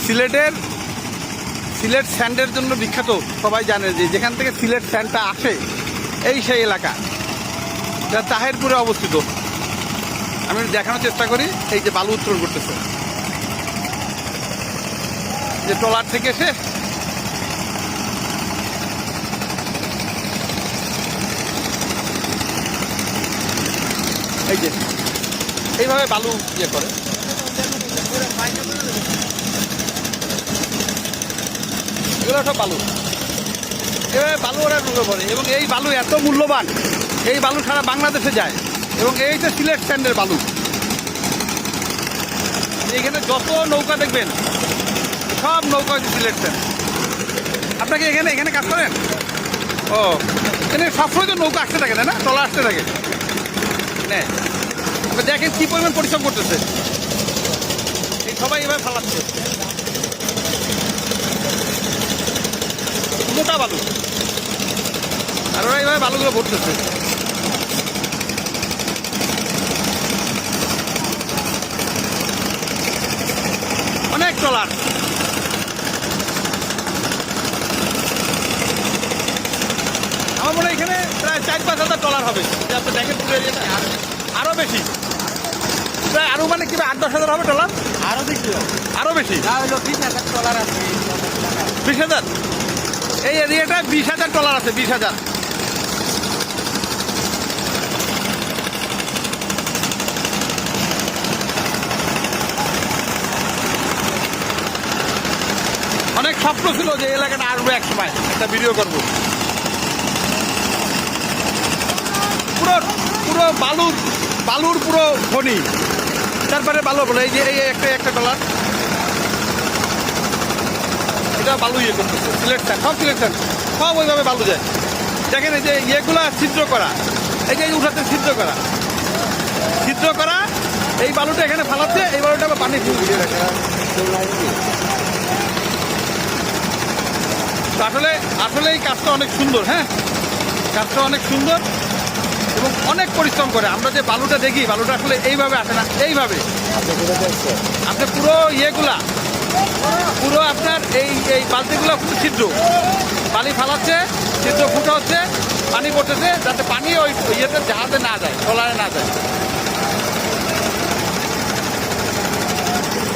সিলেট স্যান্ডের জন্য বিখ্যাত। সবাই জানে যে যেখান থেকে সিলেট স্যান্ডটা আসে এই সেই এলাকা, যা তাহেরপুরে অবস্থিত। আমি দেখানোর চেষ্টা করি। এই যে বালু উত্তোলন করতেছে, যে ট্রলার থেকে এসে এই যে এইভাবে বালু ইয়ে করে। এগুলো সব বালু, এভাবে বালু ওরা ঢুকে পড়ে। এবং এই বালু এত মূল্যবান, এই বালু সারা বাংলাদেশে যায়। এবং এই যে সিলেট স্যান্ডের বালু, এখানে যত নৌকা দেখবেন সব নৌকা হচ্ছে সিলেট স্যান্ড। আপনাকে এখানে কাজ করেন? ও, এখানে সবসময় তো নৌকা আসতে থাকে, তাই না? ট্রলার আসতে থাকে। হ্যাঁ, দেখেন কি পরিমাণ পরিশ্রম করতেছে। এই সবাই এভাবে ফালাচ্ছে মোটা বালু, আর ওরা এইভাবে বালুগুলো ভরতেছে। অনেক ট্রলার। আমার মনে হয় এখানে প্রায় 4-5 হাজার ট্রলার হবে। যে আপনি দেখেন পুরো এরিয়াটা আরও বেশি, প্রায় আরও মানে কি 8-10 হাজার হবে ট্রলার। আরো বেশি, আরও বেশি। 20,000 ট্রলার আছে। 20,000? এই এরিয়াটা 20,000 ট্রলার আছে। 20,000। অনেক স্বপ্ন ছিল যে এলাকাটা আসবে এক সময়, একটা ভিডিও করবো। পুরো পুরো বালুর পুরো খনি, তারপরে বালু বলে এই যে এই একটা ট্রলার, এটা বালু ইয়ে করতেছে। সিলেট স্যান্ড, সব সিলেট স্যান্ড, সব ওইভাবে বালু যায়। দেখেন এই যে ইয়েগুলা ছিদ্র করা, এই যে উঠাতে ছিদ্র করা, এই বালুটা এখানে ফালাচ্ছে, এই বালুটা আবার পানি দিয়ে রাখে। আসলে এই কাজটা অনেক সুন্দর। হ্যাঁ, কাজটা অনেক সুন্দর এবং অনেক পরিশ্রম করে। আমরা যে বালুটা দেখি, বালুটা আসলে এইভাবে আসে না। এইভাবে আপনি পুরো ইয়েগুলা, পুরো আপনার এই বালতিগুলো পুরো ছিদ্র, পানি ফালাচ্ছে, ছিদ্র ফুটা হচ্ছে, পানি পড়তেছে, যাতে পানি ওই ইয়েতে জাহাজে না যায়, ট্রলারে না যায়।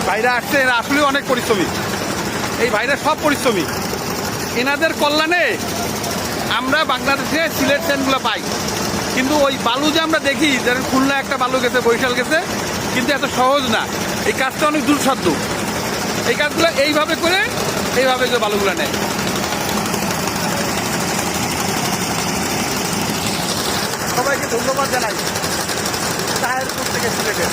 ভাইরা আসছে, এরা আসলেও অনেক পরিশ্রমী। এই ভাইরা সব পরিশ্রমী। এনাদের কল্যাণে আমরা বাংলাদেশে সিলেট স্যান্ডগুলো পাই। কিন্তু ওই বালু যে আমরা দেখি, যেমন খুলনা একটা বালু গেছে, বরিশাল গেছে, কিন্তু এত সহজ না। এই কাজটা অনেক দুঃসাধ্য। এই কাজগুলো এইভাবে করে বালুগুলো নেয়। সবাইকে ধন্যবাদ জানাই তাহেরপুর থেকে সিলেটের।